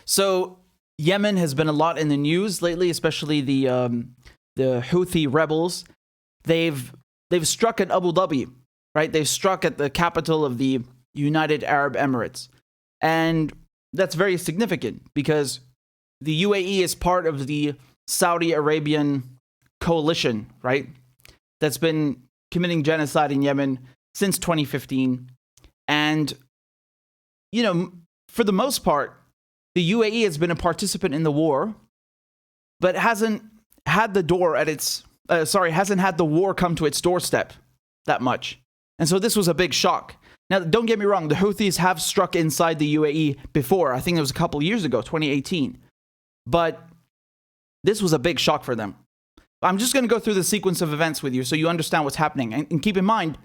So Yemen has been a lot in the news lately, especially the Houthi rebels. They've struck at Abu Dhabi, right? They've struck at the capital of the United Arab Emirates. And that's very significant because the UAE is part of the Saudi Arabian coalition, right? That's been committing genocide in Yemen since 2015. And, you know, for the most part, the UAE has been a participant in the war, but hasn't had the war come to its doorstep that much. And so this was a big shock. Now, don't get me wrong, the Houthis have struck inside the UAE before. I think it was a couple years ago, 2018. But this was a big shock for them. I'm just going to go through the sequence of events with you so you understand what's happening. And keep in mind,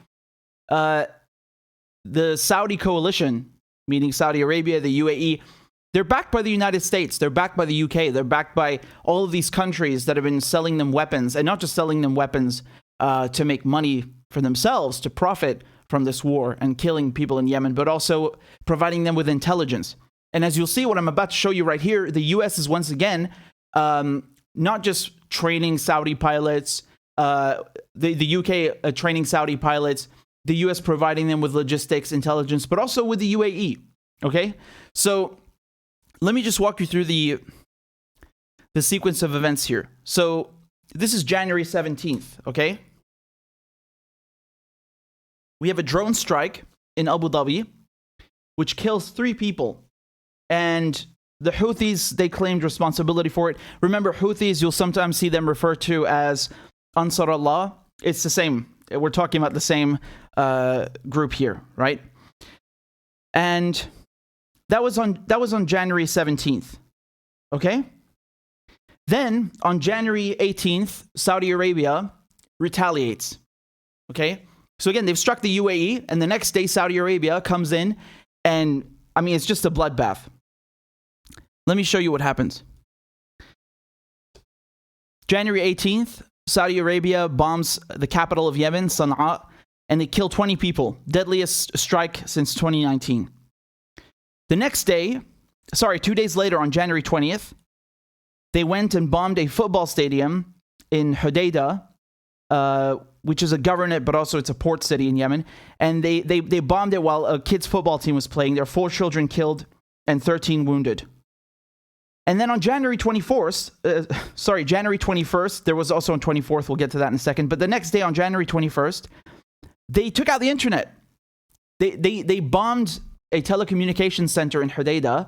the Saudi coalition, meaning Saudi Arabia, the UAE, they're backed by the United States. They're backed by the UK. They're backed by all of these countries that have been selling them weapons, and not just selling them weapons to make money for themselves, to profit from this war and killing people in Yemen, but also providing them with intelligence. And as you'll see, what I'm about to show you right here, the US is once again not just training Saudi pilots, the UK training Saudi pilots, the US providing them with logistics, intelligence, but also with the UAE. Okay? So let me just walk you through the sequence of events here. So this is January 17th, okay? We have a drone strike in Abu Dhabi, which kills 3 people. And the Houthis, they claimed responsibility for it. Remember, Houthis, you'll sometimes see them referred to as Ansar Allah. It's the same. We're talking about the same group here, right? And that was on January 17th, okay? Then, on January 18th, Saudi Arabia retaliates, okay? So again, they've struck the UAE, and the next day, Saudi Arabia comes in, and, I mean, it's just a bloodbath. Let me show you what happens. January 18th, Saudi Arabia bombs the capital of Yemen, Sana'a, and they kill 20 people. Deadliest strike since 2019. The next day, 2 days later, on January 20th, they went and bombed a football stadium in Houthis, which is a governorate, but also it's a port city in Yemen. And they bombed it while a kids' football team was playing. There are 4 children killed and 13 wounded. And then on January 21st, there was also on 24th, we'll get to that in a second. But the next day, on January 21st, they took out the internet. They bombed a telecommunications center in Houthis,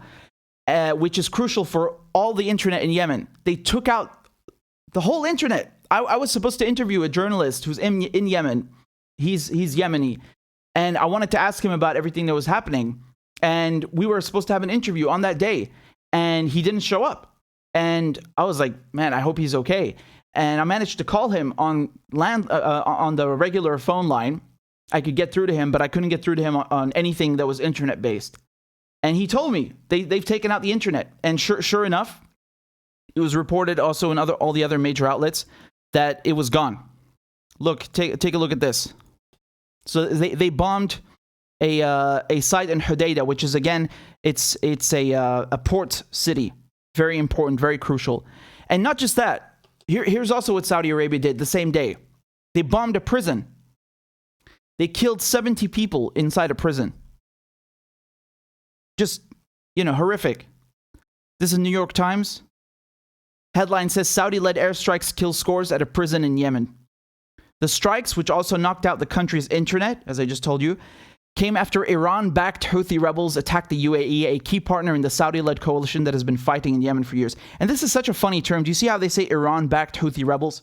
which is crucial for all the internet in Yemen. They took out the whole internet. I was supposed to interview a journalist who's in Yemen. He's Yemeni. And I wanted to ask him about everything that was happening. And we were supposed to have an interview on that day. And he didn't show up. And I was like, man, I hope he's okay. And I managed to call him on the regular phone line. I could get through to him, but I couldn't get through to him on anything that was internet-based. And he told me they've taken out the internet. And sure enough, it was reported also in all the other major outlets that it was gone. Look, take a look at this. So they bombed a site in Houthis, which is, again, it's a port city. Very important, very crucial. And not just that. Here's also what Saudi Arabia did the same day. They bombed a prison. They killed 70 people inside a prison. Just, horrific. This is New York Times. Headline says, Saudi-led airstrikes kill scores at a prison in Yemen. The strikes, which also knocked out the country's internet, as I just told you, came after Iran-backed Houthi rebels attacked the UAE, a key partner in the Saudi-led coalition that has been fighting in Yemen for years. And this is such a funny term. Do you see how they say Iran-backed Houthi rebels?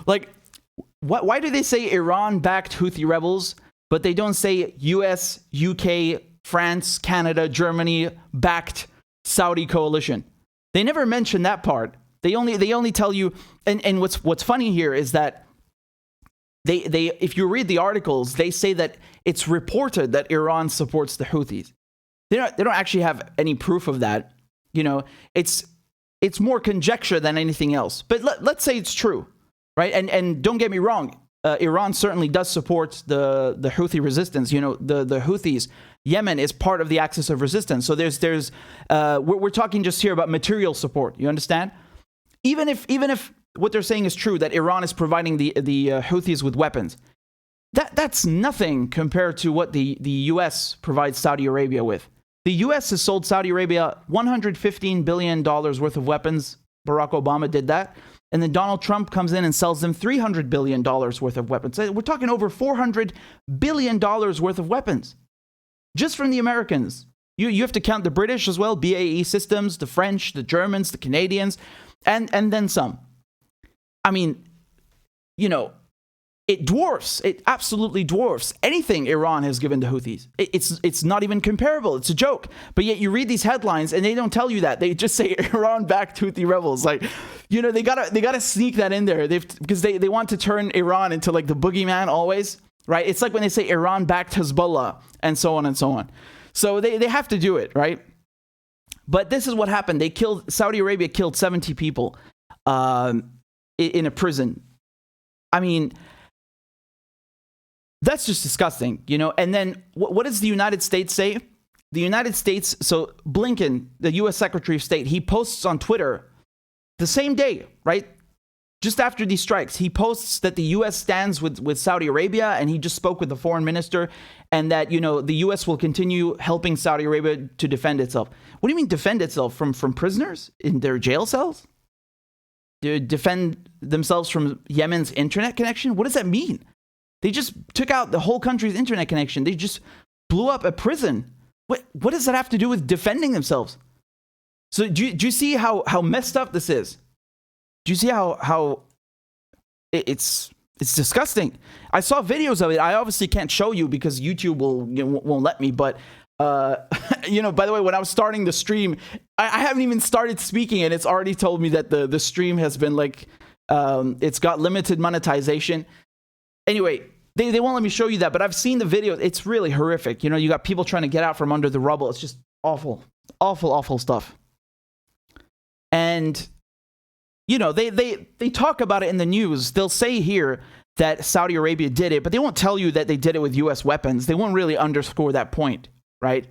Like, why do they say Iran-backed Houthi rebels, but they don't say US, UK, France, Canada, Germany backed Saudi coalition? They never mention that part. They only tell you. And what's funny here is that they if you read the articles, they say that it's reported that Iran supports the Houthis. They don't actually have any proof of that. It's more conjecture than anything else. But let's say it's true, right? And don't get me wrong. Iran certainly does support the Houthi resistance. The Houthis, Yemen is part of the axis of resistance. So we're talking just here about material support. You understand? Even if what they're saying is true, that Iran is providing the Houthis with weapons, that's nothing compared to what the U.S. provides Saudi Arabia with. The U.S. has sold Saudi Arabia $115 billion worth of weapons. Barack Obama did that. And then Donald Trump comes in and sells them $300 billion worth of weapons. We're talking over $400 billion worth of weapons just from the Americans. You have to count the British as well, BAE Systems, the French, the Germans, the Canadians, and then some. I mean, it absolutely dwarfs anything Iran has given the Houthis. It's not even comparable. It's a joke. But yet you read these headlines and they don't tell you that. They just say Iran-backed Houthi rebels. Like, they gotta sneak that in there. Because they want to turn Iran into like the boogeyman always, right? It's like when they say Iran-backed Hezbollah and so on and so on. So they have to do it, right? But this is what happened. Saudi Arabia killed 70 people in a prison. I mean, that's just disgusting, And then what does the United States say? The United States, so Blinken, the U.S. Secretary of State, he posts on Twitter the same day, right? Just after these strikes, he posts that the U.S. stands with Saudi Arabia, and he just spoke with the foreign minister, and that, the U.S. will continue helping Saudi Arabia to defend itself. What do you mean defend itself? From prisoners in their jail cells? To defend themselves from Yemen's internet connection? What does that mean? They just took out the whole country's internet connection. They just blew up a prison. What does that have to do with defending themselves? So do you see how messed up this is? Do you see how it's disgusting? I saw videos of it. I obviously can't show you because YouTube won't let me. But by the way, when I was starting the stream, I haven't even started speaking, and it's already told me that the stream has been like it's got limited monetization. Anyway, they won't let me show you that, but I've seen the video. It's really horrific. You got people trying to get out from under the rubble. It's just awful, awful, awful stuff. And, they talk about it in the news. They'll say here that Saudi Arabia did it, but they won't tell you that they did it with U.S. weapons. They won't really underscore that point, right?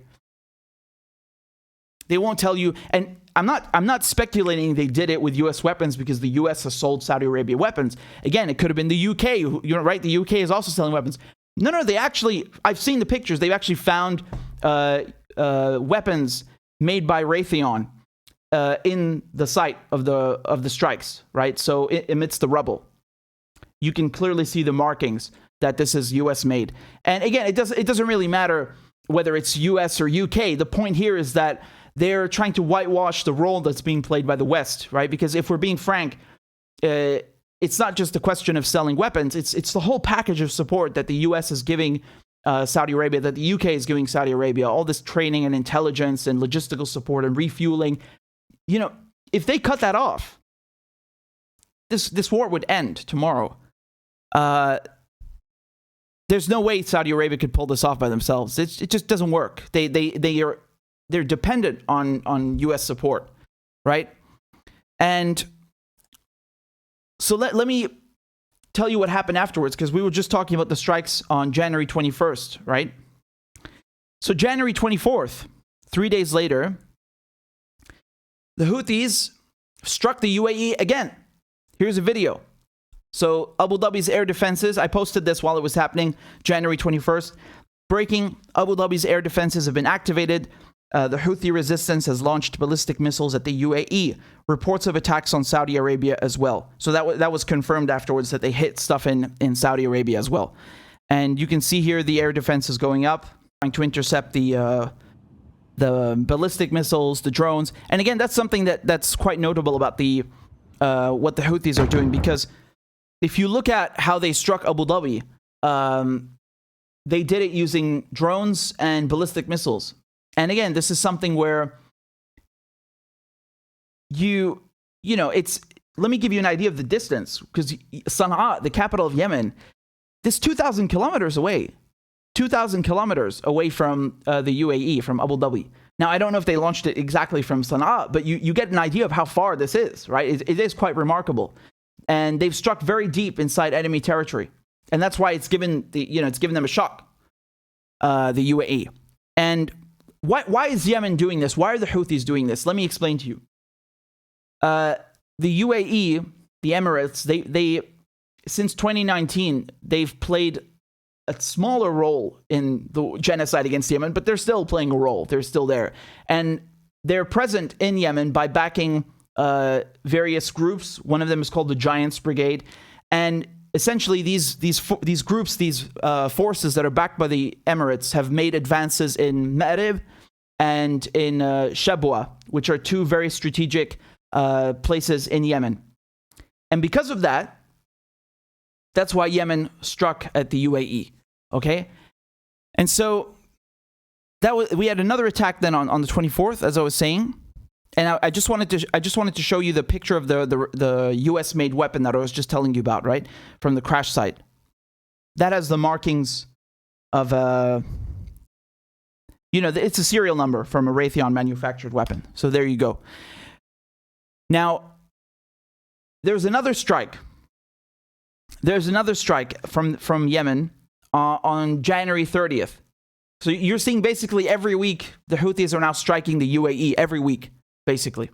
They won't tell you, and I'm not speculating they did it with U.S. weapons because the U.S. has sold Saudi Arabia weapons. Again, it could have been the U.K., right? The U.K. is also selling weapons. No, I've seen the pictures. They've actually found weapons made by Raytheon in the site of the strikes, right? So amidst the rubble, you can clearly see the markings that this is U.S. made. And again, it doesn't really matter whether it's U.S. or U.K. The point here is that they're trying to whitewash the role that's being played by the West, right? Because if we're being frank, it's not just a question of selling weapons. It's the whole package of support that the U.S. is giving Saudi Arabia, that the U.K. is giving Saudi Arabia, all this training and intelligence and logistical support and refueling. If they cut that off, this war would end tomorrow. There's no way Saudi Arabia could pull this off by themselves. It just doesn't work. They're dependent on U.S. support, right? And so let me tell you what happened afterwards, because we were just talking about the strikes on January 21st, right? So January 24th, 3 days later, the Houthis struck the UAE again. Here's a video. So Abu Dhabi's air defenses, I posted this while it was happening, January 21st. Breaking, Abu Dhabi's air defenses have been activated. The Houthi resistance has launched ballistic missiles at the UAE. Reports of attacks on Saudi Arabia as well. So that was confirmed afterwards that they hit stuff in Saudi Arabia as well. And you can see here the air defense is going up, trying to intercept the ballistic missiles, the drones. And again, that's something that's quite notable about what the Houthis are doing, because if you look at how they struck Abu Dhabi, they did it using drones and ballistic missiles. And again, this is something where it's, let me give you an idea of the distance, because Sana'a, the capital of Yemen, this 2,000 kilometers away. 2,000 kilometers away from the UAE, from Abu Dhabi. Now, I don't know if they launched it exactly from Sana'a, but you get an idea of how far this is, right? It is quite remarkable. And they've struck very deep inside enemy territory. And that's why it's given them a shock, the UAE. And why is Yemen doing this? Why are the Houthis doing this? Let me explain to you. The UAE, the Emirates, they since 2019, they've played a smaller role in the genocide against Yemen, but they're still playing a role. They're still there. And they're present in Yemen by backing various groups. One of them is called the Giants Brigade. And essentially, these groups, these forces that are backed by the Emirates have made advances in Ma'rib and in Shabwa, which are two very strategic places in Yemen. And because of that, that's why Yemen struck at the UAE. Okay? And so we had another attack then on the 24th, as I was saying. And I just wanted to show you the picture of the US-made weapon that I was just telling you about, right? From the crash site. That has the markings of it's a serial number from a Raytheon manufactured weapon. So there you go. Now, there's another strike. There's another strike from Yemen on January 30th. So you're seeing basically every week the Houthis are now striking the UAE every week, basically.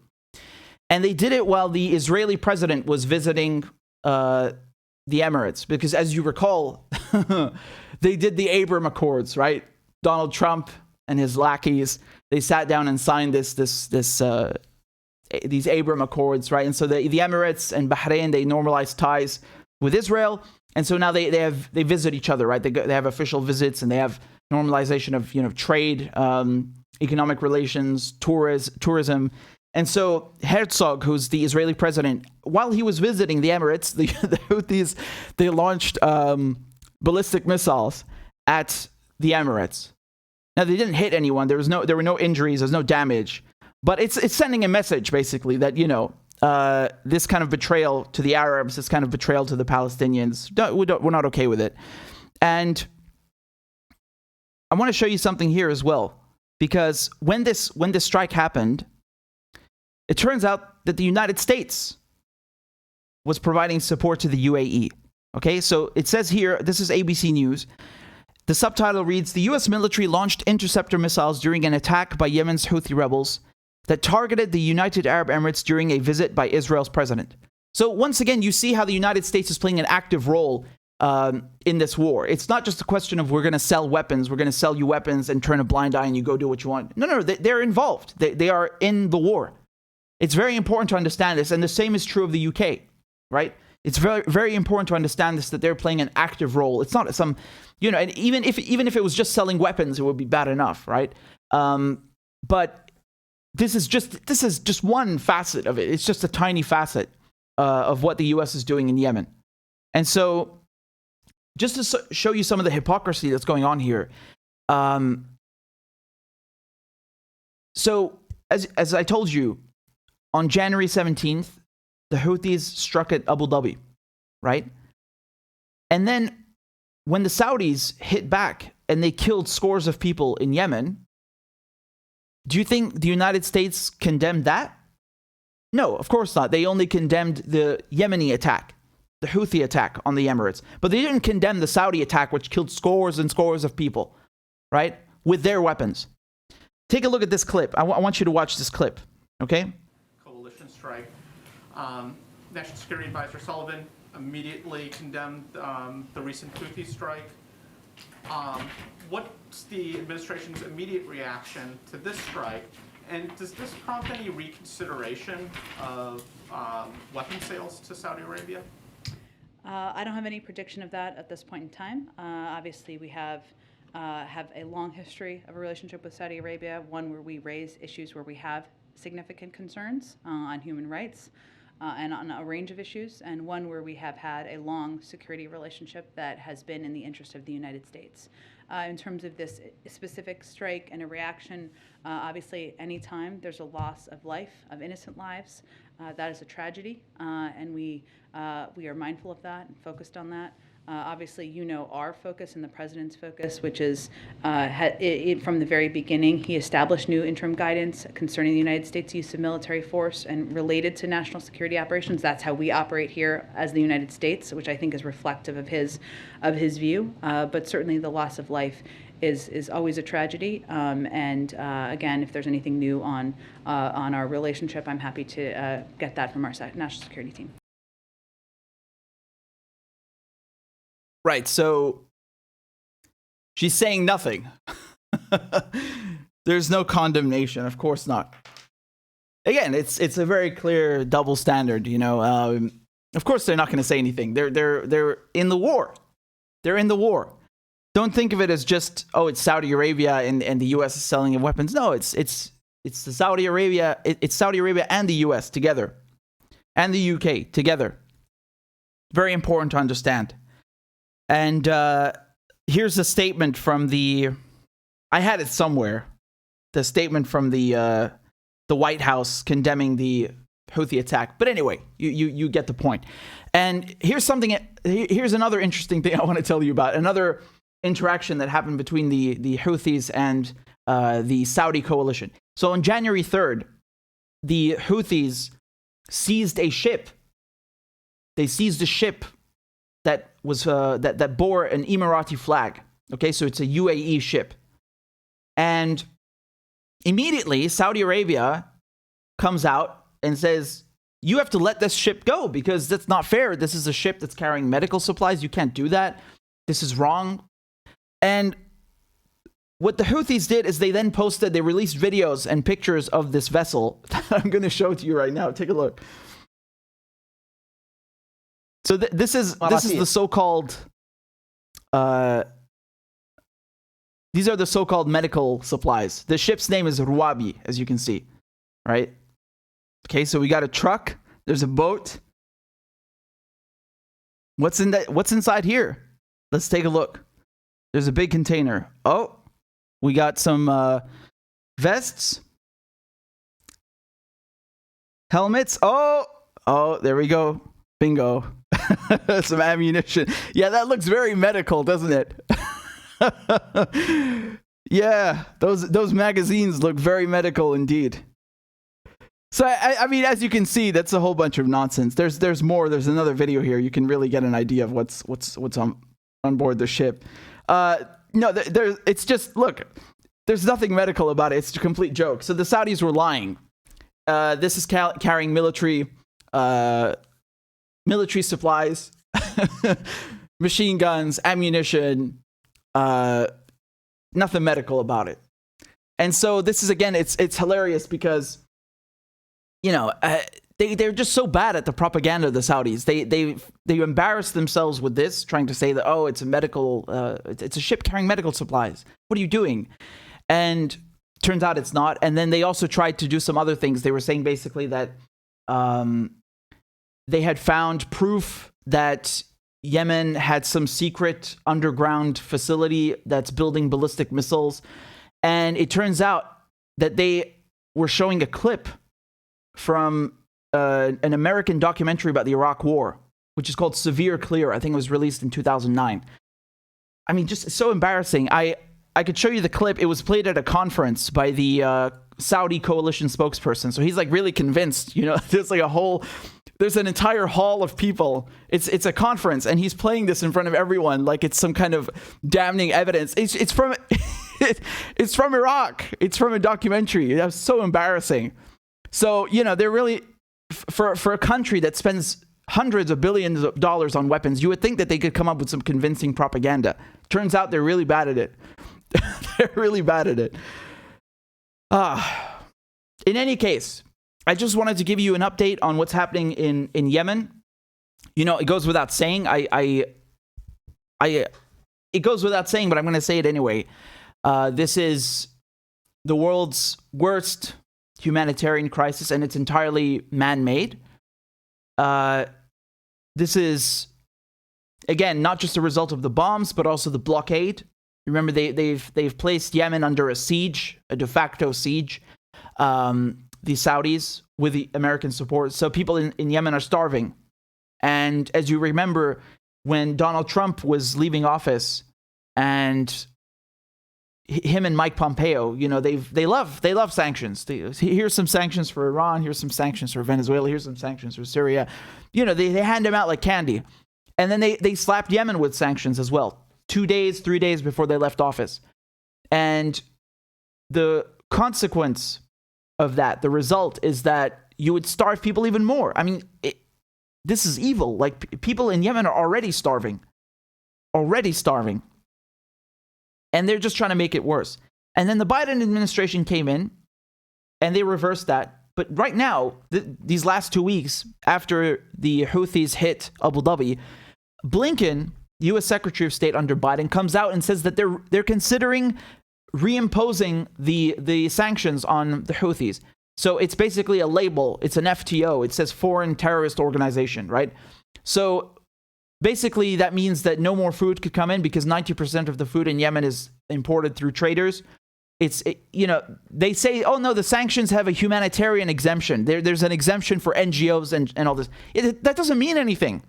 And they did it while the Israeli president was visiting the Emirates. Because as you recall, they did the Abraham Accords, right? Donald Trump and his lackeys, they sat down and signed these Abraham Accords, right? And so the Emirates and Bahrain, they normalized ties with Israel. And so now they visit each other, right? They have official visits, and they have normalization of trade, economic relations, tourism. And so Herzog, who's the Israeli president, while he was visiting the Emirates, the Houthis, they launched ballistic missiles at the Emirates. Now, they didn't hit anyone. There were no injuries. There's no damage. But it's sending a message, basically, that, this kind of betrayal to the Arabs, this kind of betrayal to the Palestinians, we're not okay with it. And I want to show you something here as well, because when this strike happened, it turns out that the United States was providing support to the UAE. Okay, so it says here, this is ABC News. The subtitle reads, "The U.S. military launched interceptor missiles during an attack by Yemen's Houthi rebels that targeted the United Arab Emirates during a visit by Israel's president." So once again, you see how the United States is playing an active role in this war. It's not just a question of we're going to sell weapons, we're going to sell you weapons and turn a blind eye and you go do what you want. No, they're involved. They are in the war. It's very important to understand this, and the same is true of the UK, right? It's very, very important to understand this, that they're playing an active role. It's not some, and even if it was just selling weapons, it would be bad enough, right? But this is just one facet of it. It's just a tiny facet of what the U.S. is doing in Yemen. And so, just to show you some of the hypocrisy that's going on here. So, as I told you, on January 17th, the Houthis struck at Abu Dhabi, right? And then when the Saudis hit back and they killed scores of people in Yemen, do you think the United States condemned that? No, of course not. They only condemned the Yemeni attack, the Houthi attack on the Emirates. But they didn't condemn the Saudi attack, which killed scores and scores of people, right? With their weapons. Take a look at this clip. I want you to watch this clip, okay? Coalition strike. National Security Advisor Sullivan immediately condemned the recent Houthi strike. What's the administration's immediate reaction to this strike? And does this prompt any reconsideration of weapon sales to Saudi Arabia? I don't have any prediction of that at this point in time. Obviously, we have a long history of a relationship with Saudi Arabia, one where we raise issues where we have significant concerns on human rights and on a range of issues, and one where we have had a long security relationship that has been in the interest of the United States. In terms of this specific strike and a reaction, obviously anytime there's a loss of life, of innocent lives, that is a tragedy, and we are mindful of that and focused on that. Obviously, our focus and the president's focus, which is from the very beginning, he established new interim guidance concerning the United States use of military force and related to national security operations. That's how we operate here as the United States, which I think is reflective of his view. But certainly the loss of life is always a tragedy. Again, if there's anything new on our relationship, I'm happy to get that from our national security team. Right. So she's saying nothing. There's no condemnation. Of course not. Again, it's a very clear double standard. Of course they're not going to say anything. They're in the war. They're in the war. Don't think of it as just, it's Saudi Arabia and the U.S. is selling them weapons. No, it's the Saudi Arabia. It's Saudi Arabia and the U.S. together, and the UK together. Very important to understand. And here's a statement from I had it somewhere. The statement from the White House condemning the Houthi attack. But anyway, you get the point. And here's another interesting thing I want to tell you about. Another interaction that happened between the Houthis and the Saudi coalition. So on January 3rd, the Houthis seized a ship. They seized a ship that was that bore an Emirati flag. Okay, so it's a UAE ship. And immediately, Saudi Arabia comes out and says, you have to let this ship go because that's not fair. This is a ship that's carrying medical supplies. You can't do that. This is wrong. And what the Houthis did is they released videos and pictures of this vessel that I'm going to show to you right now. Take a look. So this is the so-called... these are the so-called medical supplies. The ship's name is Ruwabi, as you can see, right? Okay, so we got a truck. There's a boat. What's inside here? Let's take a look. There's a big container. Oh, we got some vests, helmets. Oh, there we go. Bingo. Some ammunition. Yeah, that looks very medical, doesn't it? Yeah, those magazines look very medical indeed. So I mean, as you can see, that's a whole bunch of nonsense. There's more. There's another video here. You can really get an idea of what's on board the ship. No, it's just, look, there's nothing medical about it. It's a complete joke. So the Saudis were lying. This is carrying military supplies, machine guns, ammunition. Nothing medical about it. And so this is, again, it's hilarious because, they're just so bad at the propaganda of the Saudis. They embarrass themselves with this, trying to say that, it's a medical, it's a ship carrying medical supplies. What are you doing? And turns out it's not. And then they also tried to do some other things. They were saying basically that they had found proof that Yemen had some secret underground facility that's building ballistic missiles. And it turns out that they were showing a clip from an American documentary about the Iraq War, which is called Severe Clear. I think it was released in 2009. I mean, just so embarrassing. I could show you the clip. It was played at a conference by the Saudi coalition spokesperson. So he's like really convinced, there's an entire hall of people. It's a conference, and he's playing this in front of everyone like it's some kind of damning evidence. It's from it's from Iraq. It's from a documentary. That's so embarrassing. So they're really for a country that spends hundreds of billions of dollars on weapons. You would think that they could come up with some convincing propaganda. Turns out they're really bad at it. They're really bad at it. In any case, I just wanted to give you an update on what's happening in Yemen. It goes without saying. It goes without saying, but I'm going to say it anyway. This is the world's worst humanitarian crisis, and it's entirely man-made. This is, again, not just a result of the bombs, but also the blockade. Remember, they've placed Yemen under a siege, a de facto siege. The Saudis with the American support. So people in Yemen are starving. And as you remember, when Donald Trump was leaving office, and him and Mike Pompeo, they love sanctions. Here's some sanctions for Iran. Here's some sanctions for Venezuela. Here's some sanctions for Syria. They hand them out like candy. And then they slapped Yemen with sanctions as well. 2 days, 3 days before they left office. And the consequence of that, the result is that you would starve people even more. I mean, this is evil. Like, people in Yemen are already starving. And they're just trying to make it worse. And then the Biden administration came in and they reversed that. But right now, these last 2 weeks, after the Houthis hit Abu Dhabi, Blinken, U.S. Secretary of State under Biden, comes out and says that they're considering reimposing the sanctions on the Houthis. So it's basically a label. It's an FTO. It says Foreign Terrorist Organization, right? So basically, that means that no more food could come in because 90% of the food in Yemen is imported through traders. They say, oh no, the sanctions have a humanitarian exemption. There's an exemption for NGOs and all this. That doesn't mean anything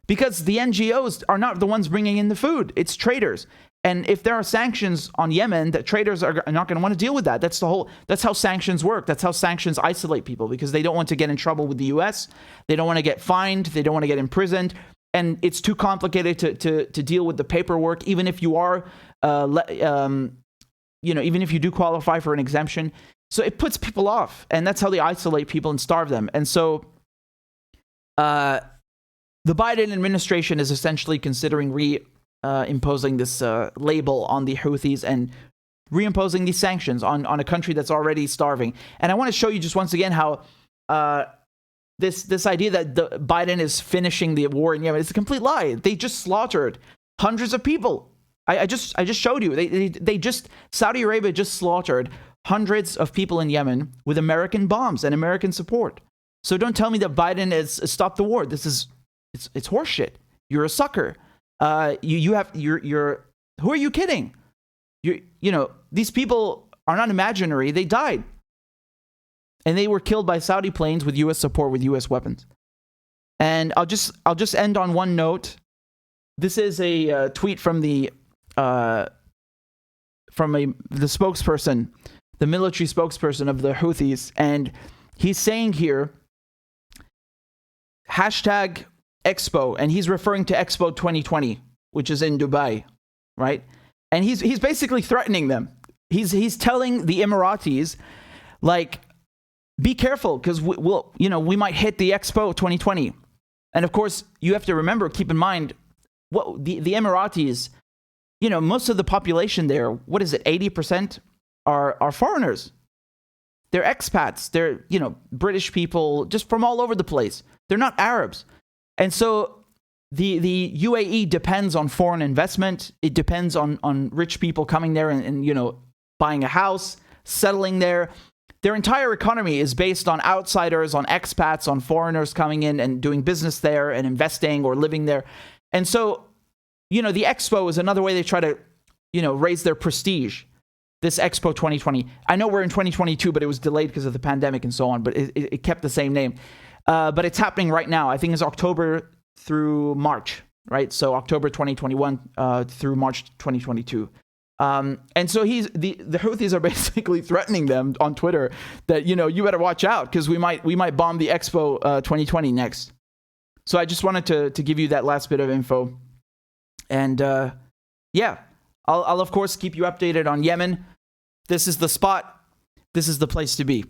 because the NGOs are not the ones bringing in the food. It's traders. And if there are sanctions on Yemen, that traders are not going to want to deal with that. That's how sanctions work. That's how sanctions isolate people because they don't want to get in trouble with the US. They don't want to get fined. They don't want to get imprisoned. And it's too complicated to deal with the paperwork, even if you are, even if you do qualify for an exemption. So it puts people off, and that's how they isolate people and starve them. And so the Biden administration is essentially considering imposing this label on the Houthis and reimposing these sanctions on a country that's already starving. And I want to show you just once again how this idea that Biden is finishing the war in Yemen is a complete lie. They just slaughtered hundreds of people. I just showed you. Saudi Arabia just slaughtered hundreds of people in Yemen with American bombs and American support. So don't tell me that Biden has stopped the war. It's horseshit. You're a sucker. Who are you kidding? These people are not imaginary. They died. And they were killed by Saudi planes with U.S. support, with U.S. weapons. And I'll just end on one note. This is a tweet from the spokesperson, the military spokesperson of the Houthis, and he's saying here, hashtag Expo, and he's referring to Expo 2020, which is in Dubai, right? And he's basically threatening them. He's telling the Emiratis, like, be careful because we might hit the Expo 2020. And of course, you have to remember, keep in mind, what the Emiratis, most of the population there, what is it, 80% are foreigners. They're expats. They're, British people just from all over the place. They're not Arabs. And so the UAE depends on foreign investment. It depends on rich people coming there and buying a house, settling there. Their entire economy is based on outsiders, on expats, on foreigners coming in and doing business there and investing or living there. And so, the Expo is another way they try to, raise their prestige. This Expo 2020. I know we're in 2022, but it was delayed because of the pandemic and so on, but it kept the same name. But it's happening right now. I think it's October through March, right? So October 2021 through March 2022. And so the Houthis are basically threatening them on Twitter that, you better watch out because we might bomb the Expo 2020 next. So I just wanted to give you that last bit of info. And I'll of course keep you updated on Yemen. This is the spot. This is the place to be.